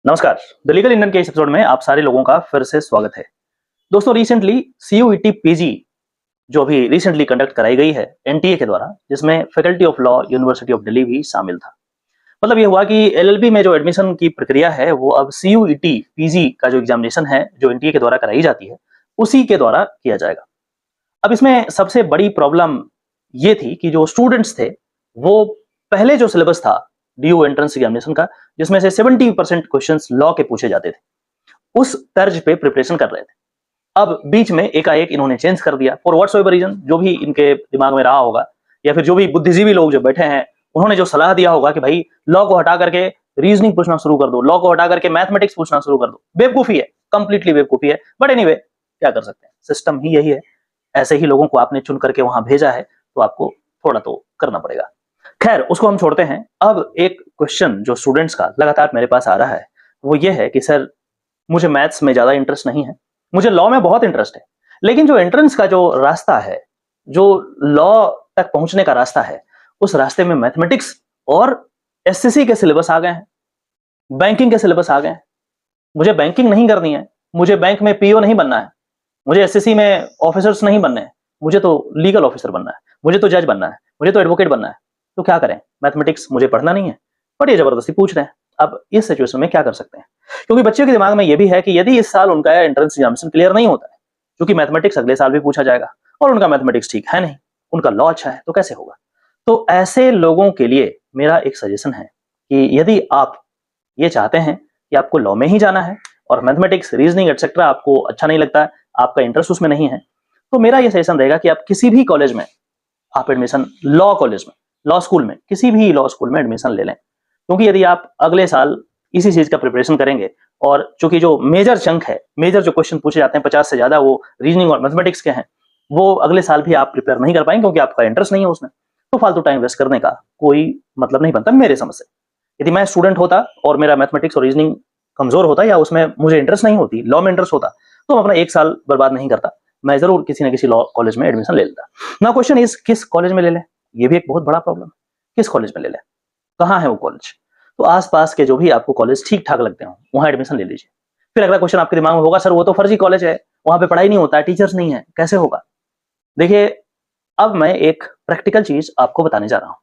नमस्कार। The legal Indian के इस एपिसोड में आप सारे लोगों का फिर से स्वागत है। दोस्तों, रिसेंटली CUET पीजी जो अभी रिसेंटली कंडक्ट कराई गई है एनटीए के द्वारा, जिसमें faculty of law university of Delhi भी शामिल था। मतलब ये हुआ कि एलएलबी में जो एडमिशन की प्रक्रिया है वो अब CUET पीजी का जो एग्जामिनेशन है जो एनटीए के द्वारा कराई जाती है उसी के द्वारा किया जाएगा। अब इसमें सबसे बड़ी प्रॉब्लम ये थी कि जो स्टूडेंट्स थे वो पहले जो सिलेबस था डीयू एंट्रेंस एग्जामिनेशन का, जिसमें से 70% क्वेश्चंस लॉ के पूछे जाते थे, उस तर्ज पे प्रिपरेशन कर रहे थे। अब बीच में एकाएक इन्होंने चेंज कर दिया फॉर व्हाट्सएवर रीजन, जो भी इनके दिमाग में रहा होगा या फिर जो भी बुद्धिजीवी लोग जो बैठे हैं उन्होंने जो सलाह दिया होगा कि भाई लॉ को हटा करके रीजनिंग पूछना शुरू कर दो, लॉ को हटा करके मैथमेटिक्स पूछना शुरू कर दो। बेवकूफी है, कंप्लीटली बेवकूफी है। बट एनीवे, क्या कर सकते हैं, सिस्टम ही यही है। ऐसे ही लोगों को आपने चुन करके वहां भेजा है तो आपको थोड़ा तो करना पड़ेगा। खैर, उसको हम छोड़ते हैं। अब एक क्वेश्चन जो स्टूडेंट्स का लगातार मेरे पास आ रहा है वो ये है कि सर, मुझे मैथ्स में ज्यादा इंटरेस्ट नहीं है, मुझे लॉ में बहुत इंटरेस्ट है, लेकिन जो एंट्रेंस का जो रास्ता है, जो लॉ तक पहुंचने का रास्ता है, उस रास्ते में मैथमेटिक्स और एससीसी के सिलेबस आ गए हैं, बैंकिंग के सिलेबस आ गए हैं। मुझे बैंकिंग नहीं करनी है, मुझे बैंक में पीओ नहीं बनना है, मुझे एससीसी में ऑफिसर्स नहीं बनने हैं, मुझे तो लीगल ऑफिसर बनना है, मुझे तो जज बनना है, मुझे तो एडवोकेट बनना है। तो क्या करें, मैथमेटिक्स मुझे पढ़ना नहीं है, बट ये जबरदस्ती पूछ रहे हैं। अब इस सिचुएशन में क्या कर सकते हैं, क्योंकि बच्चों के दिमाग में ये भी है कि यदि इस साल उनका एंट्रेंस एग्जामिनेशन क्लियर नहीं होता है, क्योंकि मैथमेटिक्स अगले साल भी पूछा जाएगा और उनका मैथमेटिक्स ठीक है नहीं, उनका लॉ अच्छा है, तो कैसे होगा। तो ऐसे लोगों के लिए मेरा एक सजेशन है कि यदि आप ये चाहते हैं कि आपको लॉ में ही जाना है और मैथमेटिक्स, रीजनिंग एटसेट्रा आपको अच्छा नहीं लगता है, आपका इंटरेस्ट उसमें नहीं है, तो मेरा ये सजेशन रहेगा कि आप किसी भी कॉलेज में आप एडमिशन, लॉ कॉलेज में, लॉ स्कूल में, किसी भी लॉ स्कूल में एडमिशन ले लें। क्योंकि यदि आप अगले साल इसी चीज का प्रिपरेशन करेंगे और चूंकि जो मेजर चंक है, मेजर जो क्वेश्चन पूछे जाते हैं 50 से ज्यादा, वो रीजनिंग और मैथमेटिक्स के हैं, वो अगले साल भी आप प्रिपेयर नहीं कर पाएंगे क्योंकि आपका इंटरेस्ट नहीं है उसमें। तो फालतू टाइम वेस्ट करने का कोई मतलब नहीं बनता मेरे समझ से। यदि मैं स्टूडेंट होता और मेरा मैथमेटिक्स और रीजनिंग कमजोर होता या उसमें मुझे इंटरेस्ट नहीं होती, लॉ में इंटरेस्ट होता, तो मैं अपना एक साल बर्बाद नहीं करता, मैं जरूर किसी ना किसी लॉ कॉलेज में एडमिशन ले लेता। ना क्वेश्चन इज किस कॉलेज में ले लें, ये भी एक बहुत बड़ा प्रॉब्लम है। किस कॉलेज में ले लें, कहाँ है वो कॉलेज। तो आसपास के जो भी आपको कॉलेज ठीक ठाक लगते हो वहां एडमिशन ले लीजिए। फिर अगला क्वेश्चन आपके दिमाग में होगा, सर वो तो फर्जी कॉलेज है, वहां पे पढ़ाई नहीं होता है, टीचर्स नहीं है, कैसे होगा। देखिए, अब मैं एक प्रैक्टिकल चीज आपको बताने जा रहा हूं।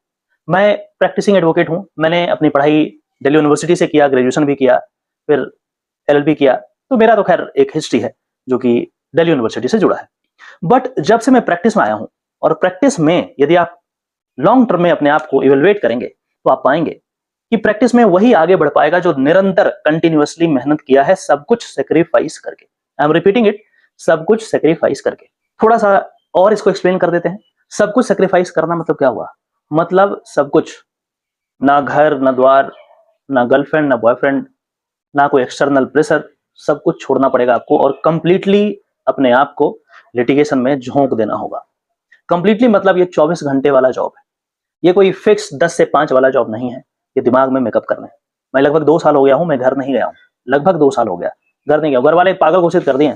मैं प्रैक्टिसिंग एडवोकेट हूं, मैंने अपनी पढ़ाई दिल्ली यूनिवर्सिटी से किया, ग्रेजुएशन भी किया, फिर एलएलबी किया। तो मेरा तो खैर एक हिस्ट्री है जो कि दिल्ली यूनिवर्सिटी से जुड़ा है। बट जब से मैं प्रैक्टिस में आया हूं, और प्रैक्टिस में यदि आप लॉन्ग टर्म में अपने आप को इवेलुएट करेंगे तो आप पाएंगे कि प्रैक्टिस में वही आगे बढ़ पाएगा जो निरंतर कंटिन्यूअसली मेहनत किया है, सब कुछ सेक्रीफाइस करके। आई एम रिपीटिंग इट, सब कुछ सेक्रीफाइस करके। थोड़ा सा और इसको एक्सप्लेन कर देते हैं। सब कुछ सेक्रीफाइस करना मतलब क्या हुआ, मतलब सब कुछ, ना घर, ना द्वार, ना गर्लफ्रेंड, ना बॉयफ्रेंड, ना कोई एक्सटर्नल प्रेशर, सब कुछ छोड़ना पड़ेगा आपको और कंप्लीटली अपने आप को लिटिगेशन में झोंक देना होगा। कंप्लीटली मतलब ये 24 घंटे वाला जॉब है, ये कोई फिक्स 10 से 5 वाला जॉब नहीं है। ये दिमाग में मेकअप करना है। मैं लगभग 2 साल हो गया हूं, मैं घर नहीं गया हूं, लगभग 2 साल हो गया घर नहीं गया। घर वाले पागल घोषित कर दिए,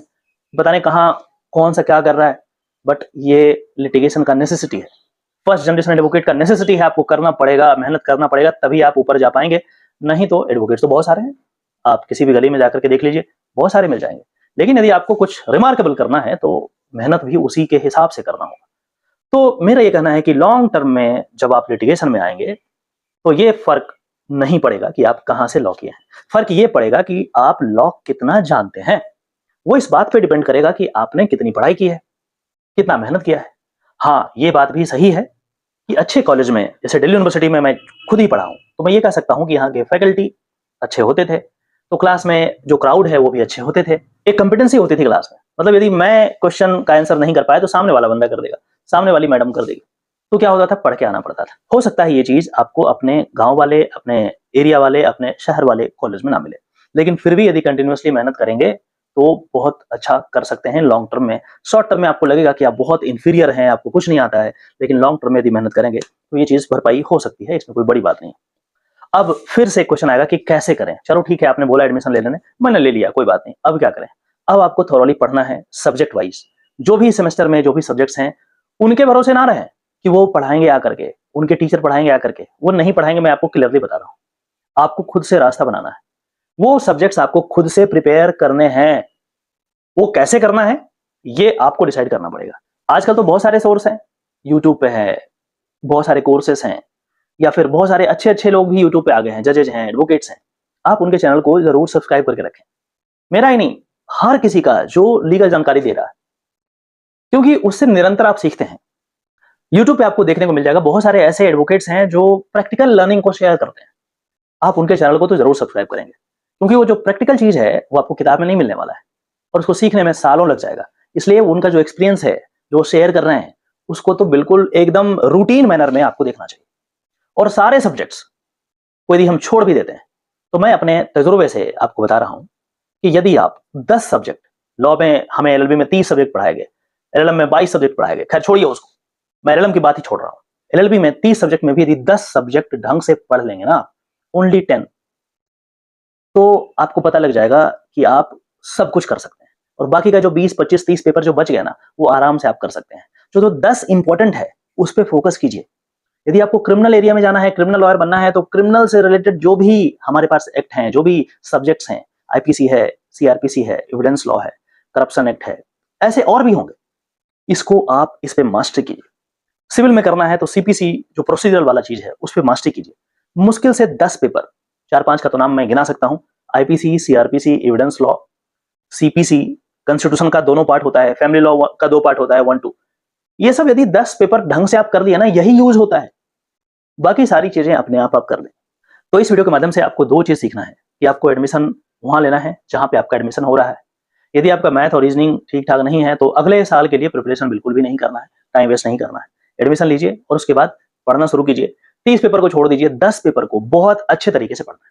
पता नहीं कहाँ कौन सा क्या कर रहा है। बट ये लिटिगेशन का नेसेसिटी है, फर्स्ट जनरेशन एडवोकेट का नेसेसिटी है। आपको करना पड़ेगा, मेहनत करना पड़ेगा, तभी आप ऊपर जा पाएंगे। नहीं तो एडवोकेट तो बहुत सारे हैं, आप किसी भी गली में जाकर के देख लीजिए, बहुत सारे मिल जाएंगे। लेकिन यदि आपको कुछ रिमार्केबल करना है तो मेहनत भी उसी के हिसाब से करना होगा। तो मेरा ये कहना है कि लॉन्ग टर्म में जब आप लिटिगेशन में आएंगे तो ये फर्क नहीं पड़ेगा कि आप कहां से लॉ किए हैं, फर्क ये पड़ेगा कि आप लॉ कितना जानते हैं। वो इस बात पे डिपेंड करेगा कि आपने कितनी पढ़ाई की है, कितना मेहनत किया है। हाँ, ये बात भी सही है कि अच्छे कॉलेज में, जैसे दिल्ली यूनिवर्सिटी में मैं खुद ही पढ़ा हूं, तो मैं ये कह सकता हूं कि यहाँ के फैकल्टी अच्छे होते थे, तो क्लास में जो क्राउड है वो भी अच्छे होते थे, एक कंपिटेंसी होती थी क्लास में। मतलब यदि मैं क्वेश्चन का आंसर नहीं कर पाया तो सामने वाला बंदा कर देगा, सामने वाली मैडम कर देगी। तो क्या होता था, पढ़ के आना पड़ता था। हो सकता है ये चीज आपको अपने गांव वाले, अपने एरिया वाले, अपने शहर वाले कॉलेज में ना मिले, लेकिन फिर भी यदि कंटिन्यूअसली मेहनत करेंगे तो बहुत अच्छा कर सकते हैं लॉन्ग टर्म में। शॉर्ट टर्म में आपको लगेगा कि आप बहुत इंफीरियर हैं, आपको कुछ नहीं आता है, लेकिन लॉन्ग टर्म में यदि मेहनत करेंगे तो ये चीज भरपाई हो सकती है, इसमें कोई बड़ी बात नहीं। अब फिर से क्वेश्चन आएगा कि कैसे करें। चलो ठीक है, आपने बोला एडमिशन ले लेने, मैंने ले लिया, कोई बात नहीं, अब क्या करें। अब आपको थोरली पढ़ना है सब्जेक्ट वाइज। जो भी सेमेस्टर में जो भी सब्जेक्ट्स हैं उनके भरोसे ना रहें कि वो पढ़ाएंगे आकर के, उनके टीचर पढ़ाएंगे आकर के, वो नहीं पढ़ाएंगे। मैं आपको क्लियरली बता रहा हूं, आपको खुद से रास्ता बनाना है। वो सब्जेक्ट्स आपको खुद से प्रिपेयर करने हैं। वो कैसे करना है ये आपको डिसाइड करना पड़ेगा। आजकल तो बहुत सारे सोर्स हैं, यूट्यूब पे है, बहुत सारे कोर्सेस हैं, या फिर बहुत सारे अच्छे अच्छे लोग भी यूट्यूब पे आ गए हैं, जजेज हैं, एडवोकेट्स हैं। आप उनके चैनल को जरूर सब्सक्राइब करके रखें। मेरा ही नहीं, हर किसी का जो लीगल जानकारी दे रहा है, क्योंकि उससे निरंतर आप सीखते हैं। यूट्यूब पे आपको देखने को मिल जाएगा बहुत सारे ऐसे एडवोकेट्स हैं जो प्रैक्टिकल लर्निंग को शेयर करते हैं। आप उनके चैनल को तो जरूर सब्सक्राइब करेंगे, क्योंकि वो जो प्रैक्टिकल चीज है वो आपको किताब में नहीं मिलने वाला है, और उसको सीखने में सालों लग जाएगा। इसलिए उनका जो एक्सपीरियंस है, जो शेयर कर रहे हैं, उसको तो बिल्कुल एकदम रूटीन मैनर में आपको देखना चाहिए। और सारे सब्जेक्ट्स को यदि हम छोड़ भी देते हैं, तो मैं अपने तजुर्बे से आपको बता रहा हूं कि यदि आप 10 सब्जेक्ट, लॉ में हमें एलएलबी में 30 सब्जेक्ट पढ़ाए गए, एलएलएम में 22 सब्जेक्ट पढ़ाए गए, खैर छोड़िए उसको, मैं एलएलएम की बात ही छोड़ रहा हूं। एलएलबी में 30 सब्जेक्ट में भी यदि 10 सब्जेक्ट ढंग से पढ़ लेंगे ना, ओनली 10, तो आपको पता लग जाएगा कि आप सब कुछ कर सकते हैं। और बाकी का जो 20, 25, 30 पेपर जो बच गया ना, वो आराम से आप कर सकते हैं। जो 10 इंपॉर्टेंट है उस पर फोकस कीजिए। यदि आपको क्रिमिनल एरिया में जाना है, क्रिमिनल लॉयर बनना है, तो क्रिमिनल से रिलेटेड जो भी हमारे पास एक्ट हैं, जो भी सब्जेक्ट्स हैं, आईपीसी है, सीआरपीसी है, एविडेंस लॉ है, करप्शन एक्ट है, ऐसे और भी होंगे, इसको आप इस पे मास्टर कीजिए। सिविल में करना है तो सीपीसी जो प्रोसीजरल वाला चीज है उस पे मास्टर कीजिए। मुश्किल से 10 पेपर, 4-5 का तो नाम मैं गिना सकता हूं, IPC, CrPC, evidence law, CPC, constitution का दोनों पार्ट होता है, फैमिली लॉ का 2 पार्ट होता है, 1-2, ये सब यदि 10 पेपर ढंग से आप कर लिया ना, यही यूज होता है। बाकी सारी चीजें अपने आप कर लें। तो इस वीडियो के माध्यम से आपको 2 चीज सीखना है कि आपको एडमिशन वहां लेना है जहां पे आपका एडमिशन हो रहा है। यदि आपका मैथ और रीजनिंग ठीक ठाक नहीं है तो अगले साल के लिए प्रिपरेशन बिल्कुल भी नहीं करना है, टाइम वेस्ट नहीं करना है। एडमिशन लीजिए और उसके बाद पढ़ना शुरू कीजिए। 30 पेपर को छोड़ दीजिए, 10 पेपर को बहुत अच्छे तरीके से पढ़ना है।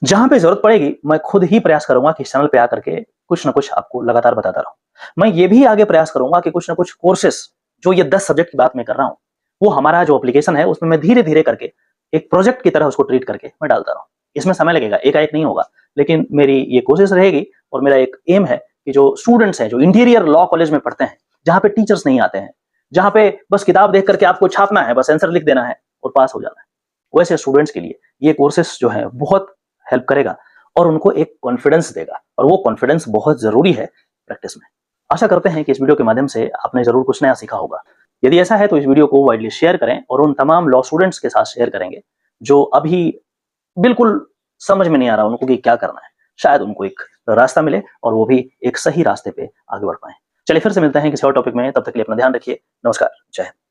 जहां पे जरूरत पड़ेगी मैं खुद ही प्रयास करूंगा कि चैनल पे आकर के कुछ ना कुछ आपको लगातार बताता रहूं। मैं ये भी आगे प्रयास करूंगा कि कुछ ना कुछ कोर्सेस, जो ये 10 सब्जेक्ट की बात मैं कर रहा हूं, वो हमारा जो एप्लीकेशन है उसमें मैं धीरे धीरे करके एक प्रोजेक्ट की तरह उसको ट्रीट करके मैं डालता रहूं। इसमें समय लगेगा, एकाएक नहीं होगा, लेकिन मेरी ये कोशिश रहेगी और मेरा एक एम है कि जो स्टूडेंट्स हैं, जो इंटीरियर लॉ कॉलेज में पढ़ते हैं, जहां पे टीचर्स नहीं आते हैं, जहां पे बस किताब देख करके आपको छापना है, बस आंसर लिख देना है और पास हो जाना है, वैसे स्टूडेंट्स के लिए ये कोर्सेस जो है बहुत हेल्प करेगा और उनको एक कॉन्फिडेंस देगा, और वो कॉन्फिडेंस बहुत जरूरी है प्रैक्टिस में। आशा करते हैं कि इस वीडियो के माध्यम से आपने जरूर कुछ नया सीखा होगा। यदि ऐसा है तो इस वीडियो को वाइडली शेयर करें और उन तमाम लॉ स्टूडेंट्स के साथ शेयर करेंगे जो अभी बिल्कुल समझ में नहीं आ रहा उनको कि क्या करना है। शायद उनको एक रास्ता मिले और वो भी एक सही रास्ते पे आगे बढ़ पाए। चलिए फिर से मिलते हैं किसी और टॉपिक में, तब तक के लिए अपना ध्यान रखिए। नमस्कार, जय हिंद।